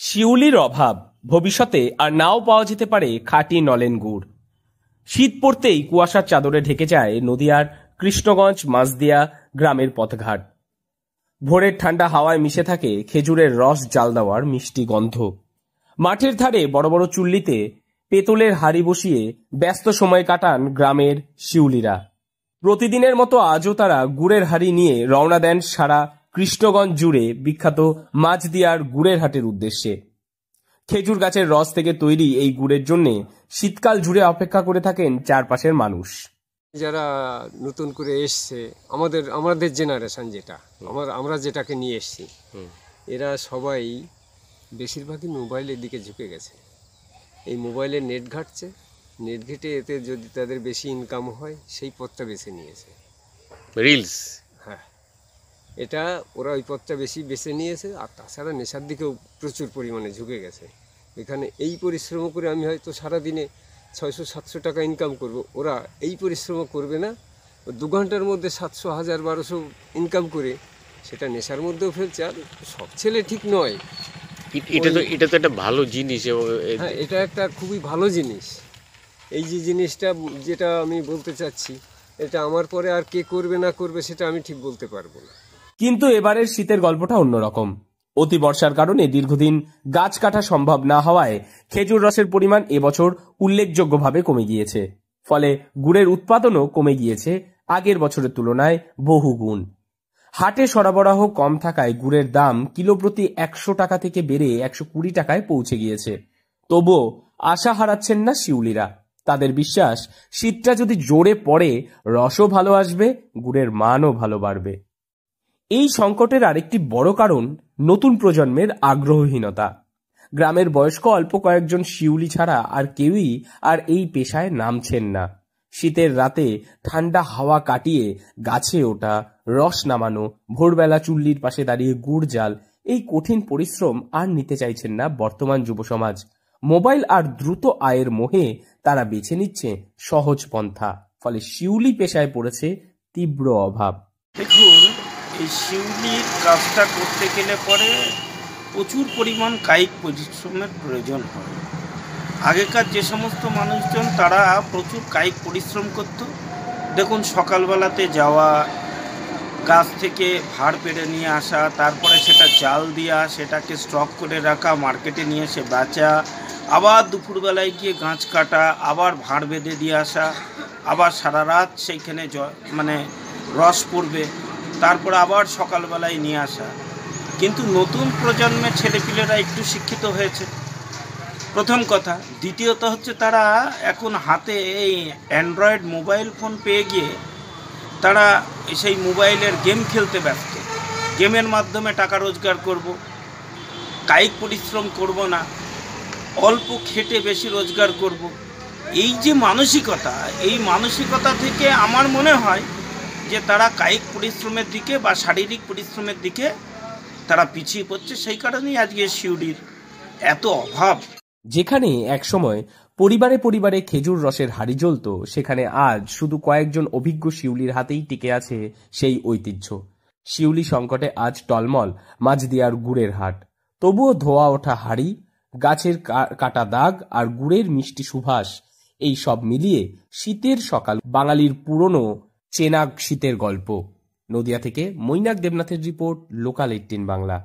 শিউলির অভাব ভবিষ্যতে আর নাও পাওয়া যেতে পারে খাঁটি নলেন গুড়। শীত পড়তেই কুয়াশার চাদরে ঢেকে যায় নদিয়ার কৃষ্ণগঞ্জ মাঝদিয়া গ্রামের পথঘাট। ভোরের ঠান্ডা হাওয়ায় মিশে থাকে খেজুরের রস জাল দেওয়ার মিষ্টি গন্ধ। মাঠের ধারে বড় বড় চুল্লিতে পেতলের হাঁড়ি বসিয়ে ব্যস্ত সময় কাটান গ্রামের শিউলিরা। প্রতিদিনের মতো আজও তারা গুড়ের হাঁড়ি নিয়ে রওনা দেন সারা কৃষ্ণগঞ্জ জুড়ে বিখ্যাত মাঝদিয়ার গুড়ের হাটের উদ্দেশ্যে। খেজুর গাছের রস থেকে তৈরি এই গুড়ের জন্য শীতকাল জুড়ে অপেক্ষা করে থাকেন চারপাশের মানুষ। যারা নতুন করে এসছে, আমাদের জেনারেশন যেটা আমরা যেটাকে নিয়ে এসছি, এরা সবাই বেশিরভাগই মোবাইলের দিকে ঝুঁকে গেছে। এই মোবাইলে নেট ঘাটছে, নেট ঘেটে এতে যদি তাদের বেশি ইনকাম হয় সেই পথটা বেছে নিয়েছে, রিলস। হ্যাঁ, এটা ওরা ওই পথটা বেছে নিয়েছে। আর তাছাড়া নেশার দিকেও প্রচুর পরিমাণে ঝুঁকে গেছে। এখানে এই পরিশ্রম করে আমি হয়তো সারাদিনে 600-700 টাকা ইনকাম করব, ওরা এই পরিশ্রম করবে না, 2 ঘন্টার মধ্যে 700, 1000, 1200 ইনকাম করে সেটা নেশার মধ্যেও ফেলছে। আর সব ছেলে ঠিক নয়। এটা তো একটা ভালো জিনিস। হ্যাঁ, এটা একটা খুবই ভালো জিনিস। এই যে জিনিসটা যেটা আমি বলতে চাচ্ছি, এটা আমার পরে আর কে করবে না করবে সেটা আমি ঠিক বলতে পারবো না। কিন্তু এবারের শীতের গল্পটা অন্যরকম। অতি বর্ষার কারণে দীর্ঘদিন গাছ কাটা সম্ভব না হওয়ায় খেজুর রসের পরিমাণ এবছর উল্লেখযোগ্যভাবে কমে গিয়েছে। ফলে গুড়ের উৎপাদনও কমে গিয়েছে আগের বছরের তুলনায় বহুগুণ। হাটে সরবরাহ কম থাকায় গুড়ের দাম কিলো প্রতি 100 টাকা থেকে বেড়ে 120 টাকায় পৌঁছে গিয়েছে। তবুও আশা হারাচ্ছেন না শিউলিরা। তাদের বিশ্বাস, শীতটা যদি জোরে পড়ে রসও ভালো আসবে, গুড়ের মানও ভালো বাড়বে। এই সংকটের আরেকটি বড় কারণ নতুন প্রজন্মের আগ্রহহীনতা। গ্রামের বয়স্ক অল্প কয়েকজন শিউলি ছাড়া আর কেউই আর এই পেশায় নামছেন না। শীতের রাতে ঠান্ডা হাওয়া কাটিয়ে গাছে ওঠা, রস নামানো, ভোরবেলা চুল্লির পাশে দাঁড়িয়ে গুড় জাল, এই কঠিন পরিশ্রম আর নিতে চাইছেন না বর্তমান যুব সমাজ। মোবাইল আর দ্রুত আয়ের মোহে তারা বেছে নিচ্ছে সহজ পন্থা। ফলে শিউলি পেশায় পড়েছে তীব্র অভাব। দেখুন, এই শিউলির কাজটা করতে গেলে পরে প্রচুর পরিমাণ কায়িক পরিশ্রমের প্রয়োজন হয়। আগেকার যে সমস্ত মানুষজন তারা প্রচুর কায়িক পরিশ্রম করত। দেখুন, সকালবেলাতে যাওয়া, গাছ থেকে ভাড় পেড়ে নিয়ে আসা, তারপরে সেটা জাল দেওয়া, সেটাকে স্টক করে রাখা, মার্কেটে নিয়ে এসে বেচা, আবার দুপুরবেলায় গিয়ে গাছ কাটা, আবার ভাড় বেঁধে দিয়ে আসা, আবার সারা রাত সেইখানে রস পড়বে, তারপরে আবার সকালবেলায় নিয়ে আসা। কিন্তু নতুন প্রজন্মের ছেলেপিলেরা একটু শিক্ষিত হয়েছে, প্রথম কথা। দ্বিতীয়ত হচ্ছে তারা এখন হাতে এই অ্যান্ড্রয়েড মোবাইল ফোন পেয়ে গিয়ে তারা সেই মোবাইলের গেম খেলতে ব্যস্ত। গেমের মাধ্যমে টাকা রোজগার করব, কায়িক পরিশ্রম করব না, অল্প খেটে বেশি রোজগার করব। এই যে মানসিকতা, এই মানসিকতা থেকে আমার মনে হয় যে তারা কায়িক পরিশ্রমের দিকে বা শারীরিক পরিশ্রমের দিকে তারা পিছিয়ে পড়ছে। সেই কারণেই আজকে শিউলির এত অভাব। যেখানে একসময় পরিবারে পরিবারে খেজুর রসের হাঁড়ি জ্বলত, সেখানে আজ শুধু কয়েকজন অভিজ্ঞ শিউলির হাতেই টিকে আছে সেই ঐতিহ্য। শিউলি সংকটে আজ টলমল মাঝদিয়ার গুড়ের হাট। তবুও ধোয়া ওঠা হাঁড়ি, গাছের কাটা দাগ আর গুড়ের মিষ্টি সুবাস, এই সব মিলিয়ে শীতের সকাল, বাঙালির পুরনো চেনা শীতের গল্প। নদিয়া থেকে মৈনাক দেবনাথের রিপোর্ট, লোকাল 18 বাংলা।